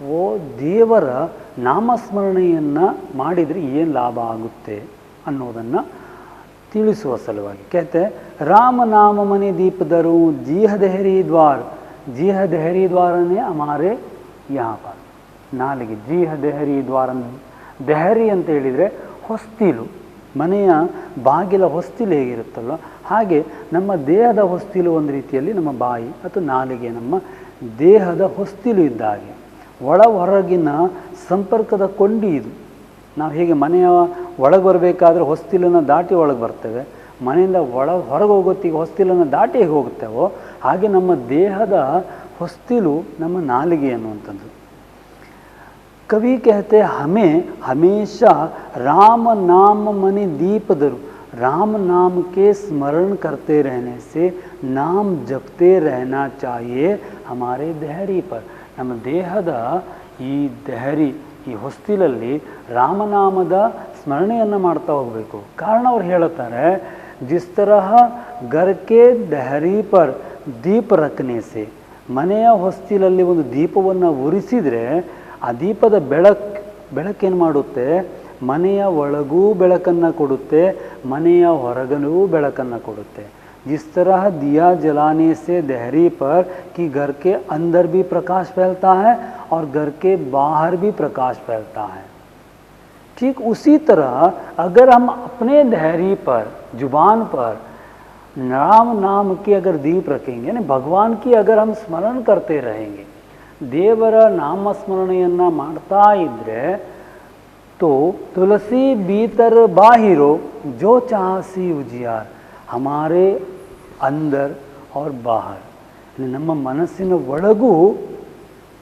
ಓ ದೇವರ ನಾಮಸ್ಮರಣೆಯನ್ನು ಮಾಡಿದರೆ ಏನು ಲಾಭ ಆಗುತ್ತೆ ಅನ್ನೋದನ್ನು ತಿಳಿಸುವ ಸಲುವಾಗಿ कहते राम नाम मने दीप धरू, जीह देहरी द्वार. जीह देहरी द्वार ने हमारे यहाँ पर ನಾಲಿಗೆ, ಜೀಹ ದೇಹರಿ ದ್ವಾರ. ದೆಹರಿ ಅಂತ ಹೇಳಿದರೆ ಹೊಸ್ತಿಲು, ಮನೆಯ ಬಾಗಿಲ ಹೊಸ್ತಿಲು ಹೇಗಿರುತ್ತಲ್ವ ಹಾಗೆ ನಮ್ಮ ದೇಹದ ಹೊಸ್ತಿಲು ಒಂದು ರೀತಿಯಲ್ಲಿ ನಮ್ಮ ಬಾಯಿ ಅಥವಾ ನಾಲಿಗೆ ನಮ್ಮ ದೇಹದ ಹೊಸ್ತಿಲು ಇದ್ದ ಹಾಗೆ. ಒಳ ಹೊರಗಿನ ಸಂಪರ್ಕದ ಕೊಂಡಿ ಇದು. ನಾವು ಹೇಗೆ ಮನೆಯ ಒಳಗೆ ಬರಬೇಕಾದ್ರೆ ಹೊಸ್ತಿಲನ್ನು ದಾಟಿ ಒಳಗೆ ಬರ್ತೇವೆ, ಮನೆಯಿಂದ ಹೊರಗೆ ಹೋಗೋತ್ತಿಗೆ ಹೊಸ್ತಿಲನ್ನು ದಾಟಿ ಹೇಗೆ ಹೋಗುತ್ತೇವೋ ಹಾಗೆ ನಮ್ಮ ದೇಹದ ಹೊಸ್ತಿಲು ನಮ್ಮ ನಾಲಿಗೆ ಅನ್ನುವಂಥದ್ದು. कवि कहते हमें हमेशा राम नाम मनि दीप धरू, राम नाम के स्मरण करते रहने से, नाम जपते रहना चाहिए हमारे देहरी पर. ನಮ್ಮ ದೇಹದ ಈ ದೇಹರಿ, ಈ ಹೊಸ್ತಿಲಲ್ಲಿ ರಾಮನಾಮದ ಸ್ಮರಣೆಯನ್ನು ಮಾಡ್ತಾ ಹೋಗಬೇಕು. ಕಾರಣ ಅವ್ರು ಹೇಳುತ್ತಾರೆ, ಜಿಸ್ ತರಹ ಗರ್ಕೆ ದೆಹರಿ ಪರ್ ದೀಪ ರಖನೆ ಸೆ, ಮನೆಯ ಹೊಸ್ತಿಲಲ್ಲಿ ಒಂದು ದೀಪವನ್ನು ಉರಿಸಿದರೆ ಆ ದೀಪದ ಬೆಳಕೇನು ಮಾಡುತ್ತೆ, ಮನೆಯ ಒಳಗೂ ಬೆಳಕನ್ನು ಕೊಡುತ್ತೆ, ಮನೆಯ ಹೊರಗನೂ ಬೆಳಕನ್ನು ಕೊಡುತ್ತೆ. जिस तरह दिया जलाने से देहरी पर कि घर के अंदर भी प्रकाश फैलता है और घर के बाहर भी प्रकाश फैलता है, ठीक उसी तरह अगर हम अपने देहरी पर, जुबान पर राम नाम की अगर दीप रखेंगे, यानी भगवान की अगर हम स्मरण करते रहेंगे, ದೇವರ ನಾಮಸ್ಮರಣೆಯನ್ನು ಮಾಡ್ತಾ ಇದ್ದರೆ, तो तुलसी भीतर बाहिरो जो चाहसी उजियार, हमारे अंदर और बाहर, ನಮ್ಮ ಮನಸ್ಸಿನ ಒಳಗೂ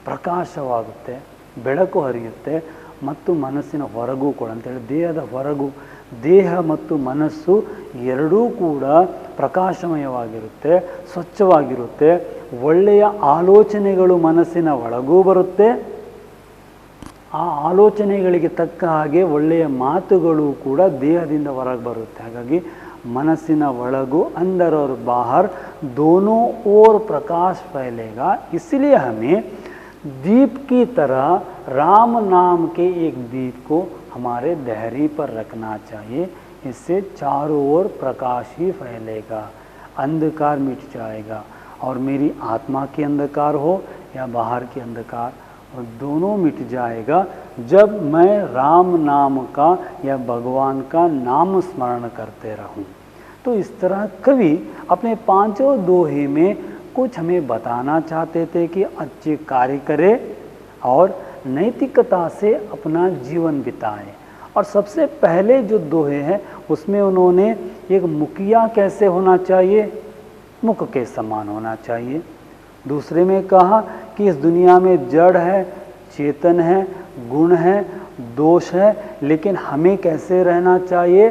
ಪ್ರಕಾಶವಾಗುತ್ತೆ, ಬೆಳಕು ಹರಿಯುತ್ತೆ, ಮತ್ತು ಮನಸ್ಸಿನ ಹೊರಗೂ ಕೂಡ ಅಂತೇಳಿ ದೇಹದ ಹೊರಗೂ, ದೇಹ ಮತ್ತು ಮನಸ್ಸು ಎರಡೂ ಕೂಡ ಪ್ರಕಾಶಮಯವಾಗಿರುತ್ತೆ, ಸ್ವಚ್ಛವಾಗಿರುತ್ತೆ. ಒಳ್ಳೆಯ ಆಲೋಚನೆಗಳು ಮನಸ್ಸಿನ ಒಳಗೂ ಬರುತ್ತೆ, ಆ ಆಲೋಚನೆಗಳಿಗೆ ತಕ್ಕ ಹಾಗೆ ಒಳ್ಳೆಯ ಮಾತುಗಳು ಕೂಡ ದೇಹದಿಂದ ಹೊರಗೆ ಬರುತ್ತೆ. ಹಾಗಾಗಿ ಮನಸ್ಸಿನ ಒಳಗೂ अंदर और बाहर दोनों ओर प्रकाश फैलेगा. इसलिए हमें दीप की तरह राम नाम के एक दीप को हमारे देहरी पर रखना चाहिए। इससे चारों ओर प्रकाश ही फैलेगा, अंधकार मिट जाएगा और मेरी आत्मा के अंधकार हो या बाहर के अंधकार, और दोनों मिट जाएगा जब मैं राम नाम का या भगवान का नाम स्मरण करते रहूं। तो इस तरह कवि अपने पांचों दोहे में कुछ हमें बताना चाहते थे कि अच्छे कार्य करें और नैतिकता से अपना जीवन बिताएं। और सबसे पहले जो दोहे हैं उसमें उन्होंने एक मुखिया कैसे होना चाहिए, मुख के समान होना चाहिए। दूसरे में कहा कि इस दुनिया में जड़ है, चेतन है, गुण है, दोष है, लेकिन हमें कैसे रहना चाहिए,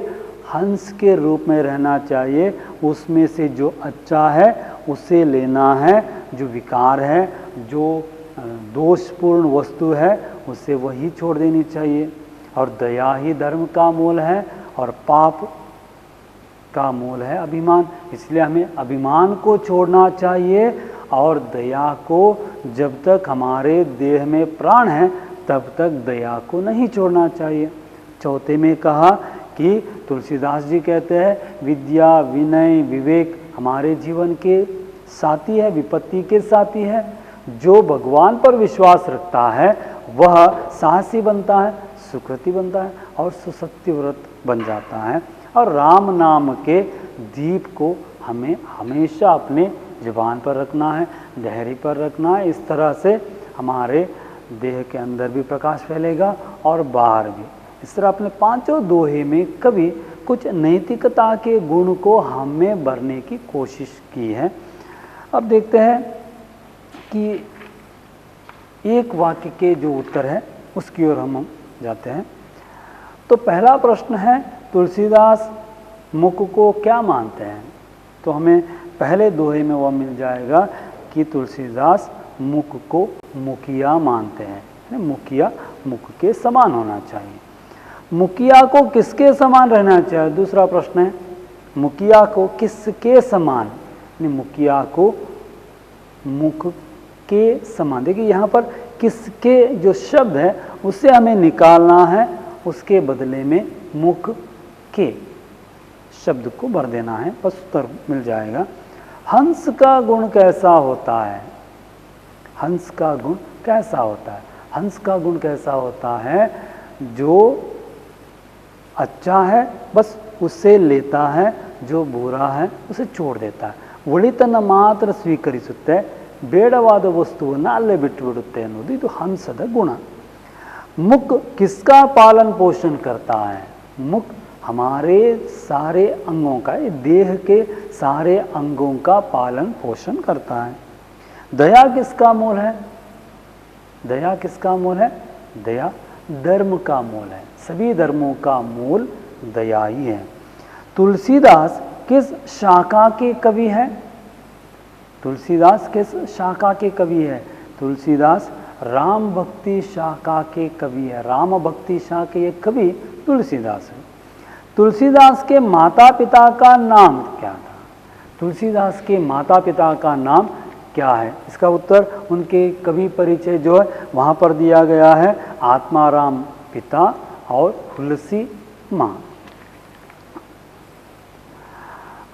हंस के रूप में रहना चाहिए। उसमें से जो अच्छा है उसे लेना है, जो विकार है, जो दोषपूर्ण वस्तु है उसे वही छोड़ देनी चाहिए। और दया ही धर्म का मूल है और पाप का मूल है अभिमान। इसलिए हमें अभिमान को छोड़ना चाहिए और दया को, जब तक हमारे देह में प्राण है तब तक दया को नहीं छोड़ना चाहिए। चौथे में कहा कि तुलसीदास जी कहते हैं विद्या, विनय, विवेक हमारे जीवन के साथी है, विपत्ति के साथी है। जो भगवान पर विश्वास रखता है वह साहसी बनता है, सुकृति बनता है और सुसत्यव्रत बन जाता है। और राम नाम के दीप को हमें हमेशा अपने जुबान पर रखना है, देहरी पर रखना है। इस तरह से हमारे देह के अंदर भी प्रकाश फैलेगा और बाहर भी। इस तरह अपने पांचों दोहे में कभी कुछ नैतिकता के गुण को हमें भरने की कोशिश की है। अब देखते हैं कि एक वाक्य के जो उत्तर है उसकी ओर हम जाते हैं। तो पहला प्रश्न है तुलसीदास मुख को क्या मानते हैं। तो हमें पहले दोहे में वह मिल जाएगा कि तुलसीदास मुख को मुखिया मानते हैं। मुखिया मुख के समान होना चाहिए। मुखिया को किसके समान रहना चाहिए, दूसरा प्रश्न है। मुखिया को किसके समान, मुखिया को मुख के समान। देखिए यहाँ पर किसके जो शब्द है उसे हमें निकालना है, उसके बदले में मुख के शब्द को भर देना है, बस उत्तर मिल जाएगा। हंस का गुण कैसा होता है, हंस का गुण कैसा होता है, हंस का गुण कैसा होता है, जो अच्छा है बस उसे लेता है, जो बुरा है उसे छोड़ देता है। ಒಳಿತನ್ನ ಮಾತ್ರ ಸ್ವೀಕರಿಸುತ್ತೆ, ಬೇಡವಾದ ವಸ್ತುವನ್ನು ಅಲ್ಲೇ ಬಿಟ್ಟು ಬಿಡುತ್ತೆ ಅನ್ನೋದು ಇದು ಹಂಸದ ಗುಣ। मुख किसका पालन पोषण करता है, मुख हमारे सारे अंगों का, देह के सारे अंगों का पालन पोषण करता है। दया किसका मूल है, दया किसका मूल है, दया धर्म का मूल है। सभी धर्मों का मूल दया ही है। तुलसीदास किस शाखा के कवि है, तुलसीदास किस शाखा के कवि है, तुलसीदास राम भक्ति शाखा के कवि है। राम भक्ति शाखा के कवि तुलसीदास है। तुलसीदास के माता पिता का नाम क्या था, तुलसीदास के माता पिता का नाम क्या है, इसका उत्तर उनके कवि परिचय जो है वहाँ पर दिया गया है, आत्माराम पिता और तुलसी माँ।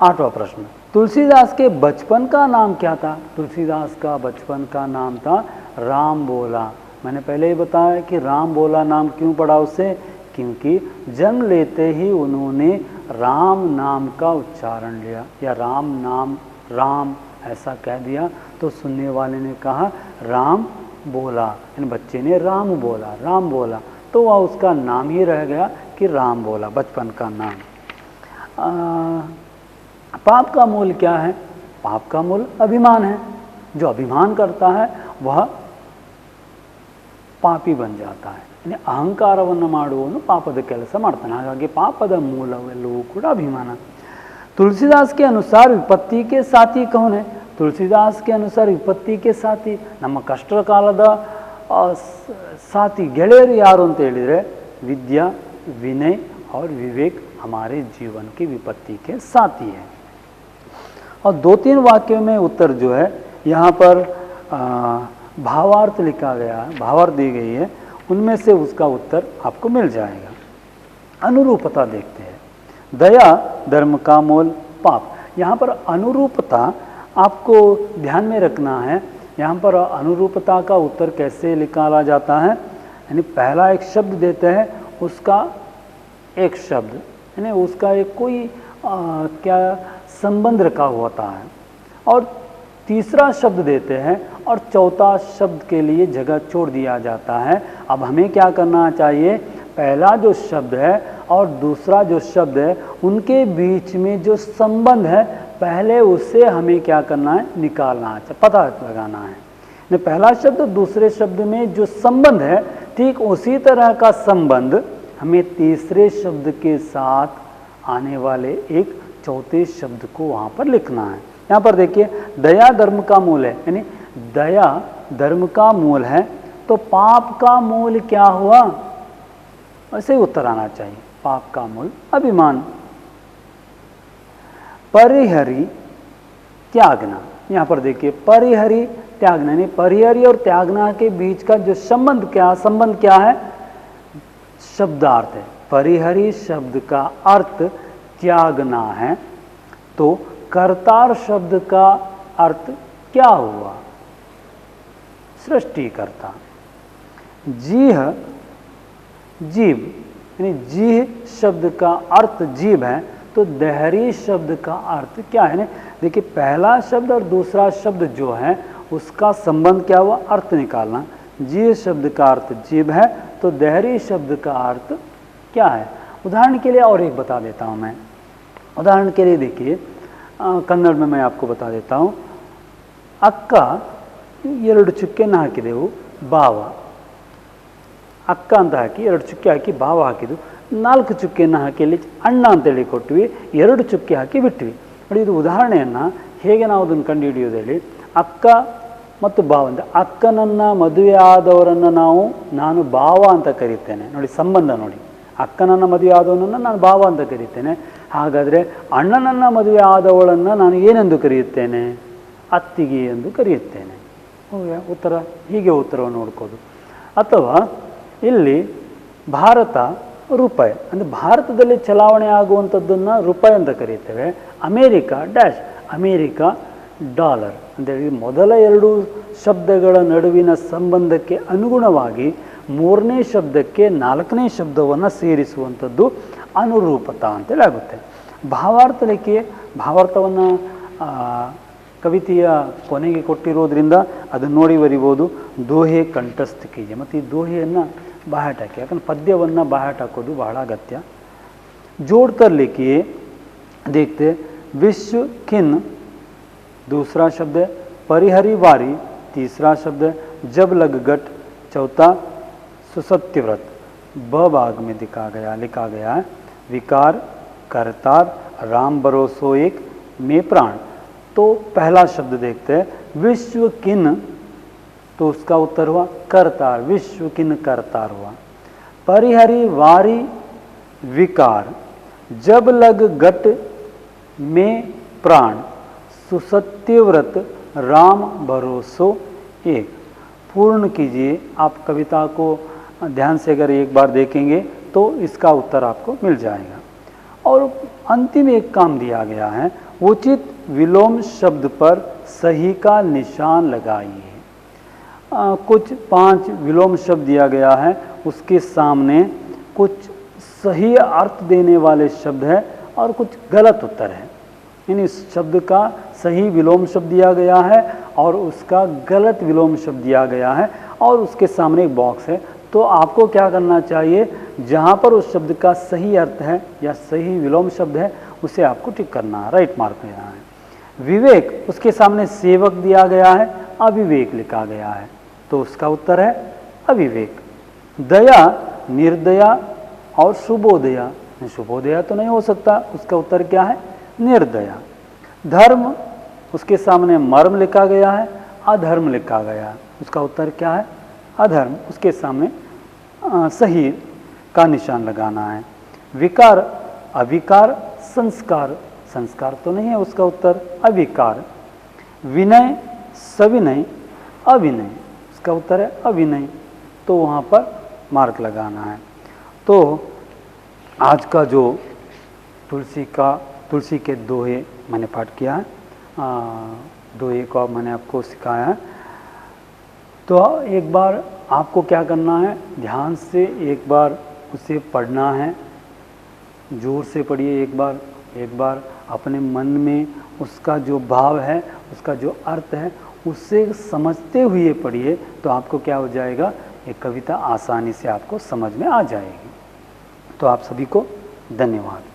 आठवां प्रश्न, तुलसीदास के बचपन का नाम क्या था, तुलसीदास का बचपन का नाम था राम बोला। मैंने पहले ही बताया कि राम बोला नाम क्यों पड़ा उसे, क्योंकि जन्म लेते ही उन्होंने राम नाम का उच्चारण लिया या राम नाम राम ऐसा कह दिया, तो सुनने वाले ने कहा राम बोला, इन बच्चे ने राम बोला, राम बोला, तो वह उसका नाम ही रह गया कि राम बोला, बचपन का नाम। पाप का मूल क्या है, पाप का मूल अभिमान है। जो अभिमान करता है वह ಪಾಪಿ ಬನ್ ಜಾತಾ है, ಅಹಂಕಾರವನ್ನು ಮಾಡುವವನು ಪಾಪದ ಕೆಲಸ ಮಾಡ್ತಾನೆ। ಹಾಗಾಗಿ ಪಾಪದ ಮೂಲವೆಲ್ಲವೂ ಕೂಡ ಅಭಿಮಾನ। तुलसीदास के अनुसार विपत्ति के साथी कौन है, तुलसीदास के अनुसार विपत्ति के साथी ನಮ್ಮ ಕಷ್ಟ ಕಾಲದ साथी ಗೆಳೆಯರು ಯಾರು ಅಂತ ಹೇಳಿದರೆ विद्या, विनय और विवेक हमारे जीवन की विपत्ति के साथी हैं। और 2-3 वाक्यों में उत्तर जो है यहाँ पर भावार्थ लिखा गया, भावार्थ दी गई है, उनमें से उसका उत्तर आपको मिल जाएगा। अनुरूपता देखते हैं। दया धर्म का मूल, पाप। यहाँ पर अनुरूपता आपको ध्यान में रखना है। यहाँ पर अनुरूपता का उत्तर कैसे निकाला जाता है, यानी पहला एक शब्द देते हैं, उसका एक शब्द यानी उसका एक कोई क्या संबंध रखा होता है, और तीसरा शब्द देते हैं और चौथा शब्द के लिए जगह छोड़ दिया जाता है। अब हमें क्या करना चाहिए, पहला जो शब्द है और दूसरा जो शब्द है उनके बीच में जो संबंध है पहले उससे हमें क्या करना है, निकालना है, पता लगाना है। पहला शब्द दूसरे शब्द में जो संबंध है, ठीक उसी तरह का संबंध हमें तीसरे शब्द के साथ आने वाले एक चौथे शब्द को वहाँ पर लिखना है। यहाँ पर देखिए, दया धर्म का मूल है, यानी दया धर्म का मूल है, तो पाप का मूल क्या हुआ, ऐसे ही उत्तर आना चाहिए। पाप का मूल अभिमान। परिहरि त्यागना, यहाँ पर देखिए परिहरि त्यागना, यानी परिहरि और त्यागना के बीच का जो संबंध क्या है, शब्दार्थ है। परिहरि शब्द का अर्थ त्यागना है, तो कर्तार शब्द का अर्थ क्या हुआ, सृष्टिकर्ता। जीह जीव, यानी जीह शब्द का अर्थ जीव है, तो देहरी शब्द का अर्थ क्या है। देखिए पहला शब्द और दूसरा शब्द जो है उसका संबंध क्या हुआ, अर्थ निकालना। जीह शब्द का अर्थ जीव है, तो देहरी शब्द का अर्थ क्या है। उदाहरण के लिए और एक बता देता हूँ मैं। उदाहरण के लिए देखिए, कन्नड़ में मैं आपको बता देता हूँ। अक्का 2 ಚುಕ್ಕೆ ಹಾಕಿದೆವು ಬಾವ, ಅಕ್ಕ ಅಂತ ಹಾಕಿ 2 ಚುಕ್ಕೆ ಹಾಕಿ ಬಾವ ಹಾಕಿದ್ದು, 4 ಚುಕ್ಕೆಯನ್ನು ಹಾಕಿ ಅಲ್ಲಿ ಅಣ್ಣ ಅಂತೇಳಿ ಕೊಟ್ವಿ, 2 ಚುಕ್ಕೆ ಹಾಕಿ ಬಿಟ್ವಿ ನೋಡಿ. ಇದು ಉದಾಹರಣೆಯನ್ನು ಹೇಗೆ ನಾವು ಅದನ್ನು ಕಂಡುಹಿಡಿಯೋದು ಹೇಳಿ, ಅಕ್ಕ ಮತ್ತು ಬಾವ ಅಂತ, ಅಕ್ಕನನ್ನು ಮದುವೆ ಆದವರನ್ನು ನಾನು ಬಾವ ಅಂತ ಕರೀತೇನೆ ನೋಡಿ, ಸಂಬಂಧ ನೋಡಿ. ಅಕ್ಕನನ್ನು ಮದುವೆ ಆದವನನ್ನು ನಾನು ಬಾವ ಅಂತ ಕರೀತೇನೆ. ಹಾಗಾದರೆ ಅಣ್ಣನನ್ನು ಮದುವೆ ಆದವಳನ್ನು ನಾನು ಏನೆಂದು ಕರೆಯುತ್ತೇನೆ, ಅತ್ತಿಗೆ ಎಂದು ಕರೆಯುತ್ತೇನೆ. ಉತ್ತರ ಹೀಗೆ ಉತ್ತರವನ್ನು ನೋಡ್ಕೋದು. ಅಥವಾ ಇಲ್ಲಿ ಭಾರತ ರೂಪಾಯಿ, ಅಂದರೆ ಭಾರತದಲ್ಲಿ ಚಲಾವಣೆ ಆಗುವಂಥದ್ದನ್ನು ರೂಪಾಯಿ ಅಂತ ಕರೀತೇವೆ. ಅಮೇರಿಕಾ ಡ್ಯಾಶ್, ಅಮೇರಿಕಾ ಡಾಲರ್ ಅಂತೇಳಿ ಮೊದಲ 2 ಶಬ್ದಗಳ ನಡುವಿನ ಸಂಬಂಧಕ್ಕೆ ಅನುಗುಣವಾಗಿ 3ನೇ ಶಬ್ದಕ್ಕೆ 4ನೇ ಶಬ್ದವನ್ನು ಸೇರಿಸುವಂಥದ್ದು ಅನುರೂಪತಾ ಅಂತೇಳಿ ಆಗುತ್ತೆ. ಭಾವಾರ್ಥಕ್ಕೆ ಭಾವಾರ್ಥವನ್ನು ಕವಿತೆಯ ಕೊನೆಗೆ ಕೊಟ್ಟಿರೋದ್ರಿಂದ ಅದನ್ನು ನೋಡಿ ಬರಿಬೋದು. ದೋಹೆ ಕಂಠಸ್ಥ ಕೀಜೆ, ಮತ್ತು ಈ ದೋಹೆಯನ್ನು ಬಾಹ್ಯಾಟ ಹಾಕಿ, ಯಾಕಂದ್ರೆ ಪದ್ಯವನ್ನು ಬಾಹ್ಯಾಟ ಹಾಕೋದು ಬಹಳ ಅಗತ್ಯ. जोड़कर लिखिए, देखते विश्व खिन दूसरा शब्द है, परिहरि वारी तीसरा शब्द है, जब लग गट चौथा, सुसत्यव्रत ब भाग में लिखा गया है। विकार करतार राम भरोसो एक में प्राण। तो पहला शब्द देखते हैं, विश्व किन, तो उसका उत्तर हुआ करतार, विश्व किन करतार हुआ। परिहरि वारी विकार, जब लग गट में प्राण, सुसत्यव्रत राम भरोसो एक। पूर्ण कीजिए। आप कविता को ध्यान से अगर एक बार देखेंगे तो इसका उत्तर आपको मिल जाएगा। और अंतिम एक काम दिया गया है, उचित विलोम शब्द पर सही का निशान लगाइए। कुछ 5 विलोम शब्द दिया गया है, उसके सामने कुछ सही अर्थ देने वाले शब्द है और कुछ गलत उत्तर है। यानी इस शब्द का सही विलोम शब्द दिया गया है और उसका गलत विलोम शब्द दिया गया है, और उसके सामने एक बॉक्स है। तो आपको क्या करना चाहिए, जहाँ पर उस शब्द का सही अर्थ है या सही विलोम शब्द है उसे आपको टिक करना है, राइट मार्क लेना है। विवेक, उसके सामने सेवक दिया गया है, अविवेक लिखा गया है, तो उसका उत्तर है अविवेक। दया निर्दया और शुभोदया, शुभोदया तो नहीं हो सकता, उसका उत्तर क्या है निर्दया। धर्म, उसके सामने मर्म लिखा गया है, अधर्म लिखा गया है, उसका उत्तर क्या है अधर्म। उसके सामने सही का निशान लगाना है। विकार अविकार, संस्कार, संस्कार तो नहीं है, उसका उत्तर अविकार। विनय सविनय अविनय, उसका उत्तर है अविनय, तो वहाँ पर मार्क लगाना है। तो आज का जो तुलसी के दोहे मैंने पाठ किया है, दोहे को मैंने आपको सिखाया है। तो एक बार आपको क्या करना है, ध्यान से एक बार उसे पढ़ना है, जोर से पढ़िए एक बार अपने मन में उसका जो भाव है, उसका जो अर्थ है, उससे समझते हुए पढ़िए, तो आपको क्या हो जाएगा, ये कविता आसानी से आपको समझ में आ जाएगी। तो आप सभी को धन्यवाद।